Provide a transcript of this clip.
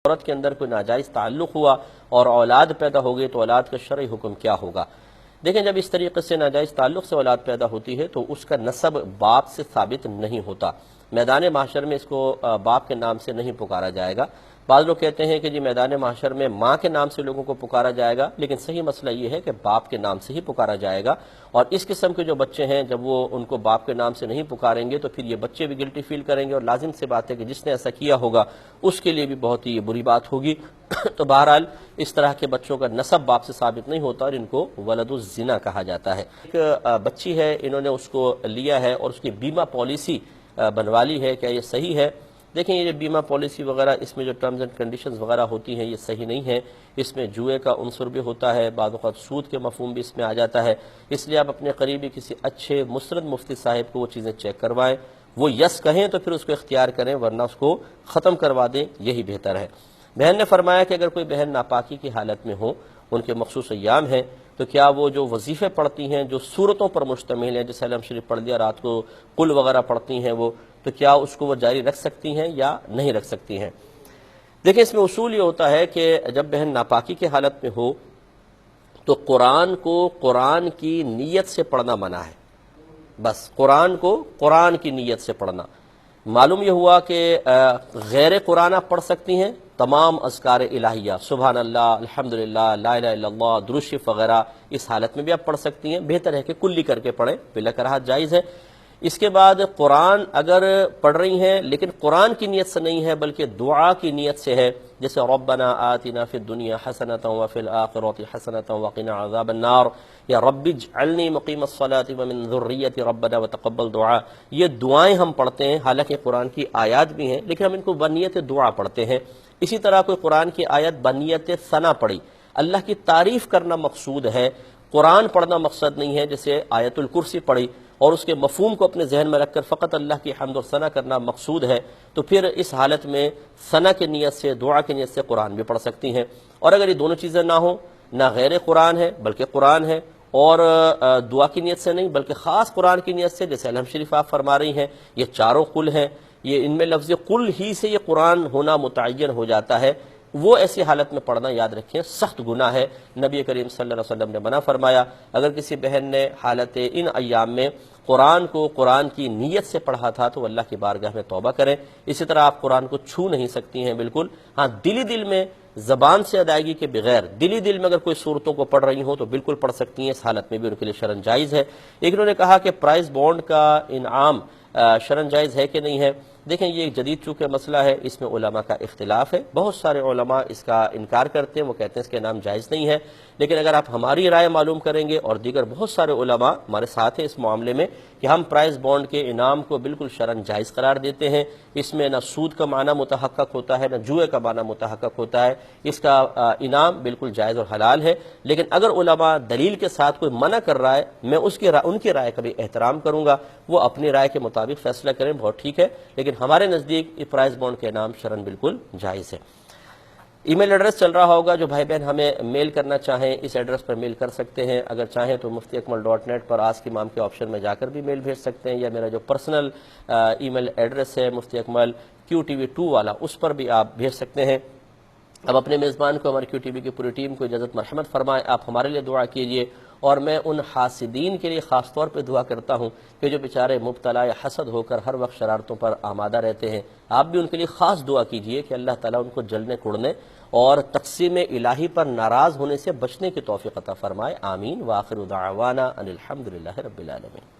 عورت کے اندر کوئی ناجائز تعلق ہوا اور اولاد پیدا ہو گئی تو اولاد کا شرعی حکم کیا ہوگا؟ دیکھیں، جب اس طریقے سے ناجائز تعلق سے اولاد پیدا ہوتی ہے تو اس کا نسب باپ سے ثابت نہیں ہوتا۔ میدان محشر میں اس کو باپ کے نام سے نہیں پکارا جائے گا۔ بعض لوگ کہتے ہیں کہ جی میدان محشر میں ماں کے نام سے لوگوں کو پکارا جائے گا، لیکن صحیح مسئلہ یہ ہے کہ باپ کے نام سے ہی پکارا جائے گا۔ اور اس قسم کے جو بچے ہیں جب وہ ان کو باپ کے نام سے نہیں پکاریں گے تو پھر یہ بچے بھی گلٹی فیل کریں گے، اور لازم سی بات ہے کہ جس نے ایسا کیا ہوگا اس کے لیے بھی بہت ہی بری بات ہوگی۔ تو بہرحال اس طرح کے بچوں کا نسب باپ سے ثابت نہیں ہوتا اور ان کو ولد الزنا کہا جاتا ہے۔ ایک بچی ہے، انہوں نے اس کو لیا ہے اور اس کی بیمہ پالیسی بنوا لی ہے، کیا یہ صحیح ہے؟ دیکھیں، یہ جو بیمہ پالیسی وغیرہ اس میں جو ٹرمز اینڈ کنڈیشنز وغیرہ ہوتی ہیں یہ صحیح نہیں ہے۔ اس میں جوئے کا عنصر بھی ہوتا ہے، بعض اوقات سود کے مفہوم بھی اس میں آ جاتا ہے۔ اس لیے آپ اپنے قریبی کسی اچھے مستند مفتی صاحب کو وہ چیزیں چیک کروائیں، وہ یس کہیں تو پھر اس کو اختیار کریں، ورنہ اس کو ختم کروا دیں، یہی بہتر ہے۔ بہن نے فرمایا کہ اگر کوئی بہن ناپاکی کی حالت میں ہو، ان کے مخصوص ایام ہیں، تو کیا وہ جو وظیفے پڑھتی ہیں جو سورتوں پر مشتمل ہیں، جیسے علم شریف پڑھ لیا، رات کو قل وغیرہ پڑھتی ہیں وہ، تو کیا اس کو وہ جاری رکھ سکتی ہیں یا نہیں رکھ سکتی ہیں؟ دیکھیں، اس میں اصول یہ ہوتا ہے کہ جب بہن ناپاکی کی حالت میں ہو تو قرآن کو قرآن کی نیت سے پڑھنا منع ہے۔ بس قرآن کو قرآن کی نیت سے پڑھنا۔ معلوم یہ ہوا کہ غیر قرآن آپ پڑھ سکتی ہیں، تمام اذکار الہیہ، سبحان اللہ، الحمدللہ، لا الہ الا اللہ، درود شریف وغیرہ اس حالت میں بھی آپ پڑھ سکتی ہیں۔ بہتر ہے کہ کلی کر کے پڑھیں، بلا کراہت جائز ہے۔ اس کے بعد قرآن اگر پڑھ رہی ہیں لیکن قرآن کی نیت سے نہیں ہے بلکہ دعا کی نیت سے ہے، جیسے ربنا آتنا فی الدنیا حسنۃ وفی الآخرۃ حسنۃ وقنا عذاب النار، یا رب اجعلنی مقیم الصلاۃ ومن ذریتی ربنا وتقبل دعا، یہ دعائیں ہم پڑھتے ہیں، حالانکہ قرآن کی آیات بھی ہیں لیکن ہم ان کو بنیت دعا پڑھتے ہیں۔ اسی طرح کوئی قرآن کی آیت بنیت ثنا پڑھی، اللہ کی تعریف کرنا مقصود ہے، قرآن پڑھنا مقصد نہیں ہے، جیسے آیت الکرسی پڑھی اور اس کے مفہوم کو اپنے ذہن میں رکھ کر فقط اللہ کی حمد و ثنا کرنا مقصود ہے، تو پھر اس حالت میں ثنا کی نیت سے، دعا کی نیت سے قرآن بھی پڑھ سکتی ہیں۔ اور اگر یہ دونوں چیزیں نہ ہوں، نہ غیر قرآن ہے بلکہ قرآن ہے، اور دعا کی نیت سے نہیں بلکہ خاص قرآن کی نیت سے، جیسے الحم شریف آپ فرما رہی ہیں، یہ چاروں قل ہیں، یہ ان میں لفظ قل ہی سے یہ قرآن ہونا متعین ہو جاتا ہے، وہ ایسی حالت میں پڑھنا یاد رکھیں سخت گناہ ہے۔ نبی کریم صلی اللہ علیہ وسلم نے منع فرمایا، اگر کسی بہن نے حالت ان ایام میں قرآن کو قرآن کی نیت سے پڑھا تھا تو اللہ کی بارگاہ میں توبہ کریں۔ اسی طرح آپ قرآن کو چھو نہیں سکتی ہیں بالکل، ہاں دل میں زبان سے ادائیگی کے بغیر دل میں اگر کوئی صورتوں کو پڑھ رہی ہوں تو بالکل پڑھ سکتی ہیں، اس حالت میں بھی ان کے لیے شرعاً جائز ہے۔ ایک انہوں نے کہا کہ پرائز بانڈ کا انعام شرعاً جائز ہے کہ نہیں ہے؟ دیکھیں، یہ ایک جدید چونکہ مسئلہ ہے، اس میں علماء کا اختلاف ہے، بہت سارے علماء اس کا انکار کرتے ہیں، وہ کہتے ہیں اس کے نام جائز نہیں ہے، لیکن اگر آپ ہماری رائے معلوم کریں گے اور دیگر بہت سارے علماء ہمارے ساتھ ہیں اس معاملے میں کہ ہم پرائز بانڈ کے انعام کو بالکل شرعاً جائز قرار دیتے ہیں، اس میں نہ سود کا معنی متحقق ہوتا ہے نہ جوئے کا معنی متحقق ہوتا ہے، اس کا انعام بالکل جائز اور حلال ہے۔ لیکن اگر علماء دلیل کے ساتھ کوئی منع کر رہا ہے، میں ان کی رائے کا بھی احترام کروں گا، وہ اپنی رائے کے مطابق فیصلہ کریں، بہت ٹھیک ہے، لیکن ہمارے نزدیک یہ پرائز بانڈ کے نام شرعاً بالکل جائز ہے۔ ای میل ایڈریس چل رہا ہوگا، جو بھائی بہن ہمیں میل کرنا چاہیں اس ایڈریس پر میل کر سکتے ہیں، اگر چاہیں تو muftiakmal.net پر آسک امام کے آپشن میں جا کر بھی میل بھیج سکتے ہیں، یا میرا جو پرسنل ای میل ایڈریس ہے مفتی اکمل QTV2 والا، اس پر بھی آپ بھیج سکتے ہیں۔ اب اپنے میزبان کو، ہماری QTV کی پوری ٹیم کو اجازت مرحمت فرمائیں، آپ ہمارے لیے دعا کیجئے، اور میں ان حاسدین کے لیے خاص طور پہ دعا کرتا ہوں کہ جو بیچارے مبتلا یا حسد ہو کر ہر وقت شرارتوں پر آمادہ رہتے ہیں، آپ بھی ان کے لیے خاص دعا کیجئے کہ اللہ تعالیٰ ان کو جلنے کوڑنے اور تقسیم الہی پر ناراض ہونے سے بچنے کی توفیق عطا فرمائے، آمین۔ وآخر دعوانا ان الحمدللہ رب العالمین۔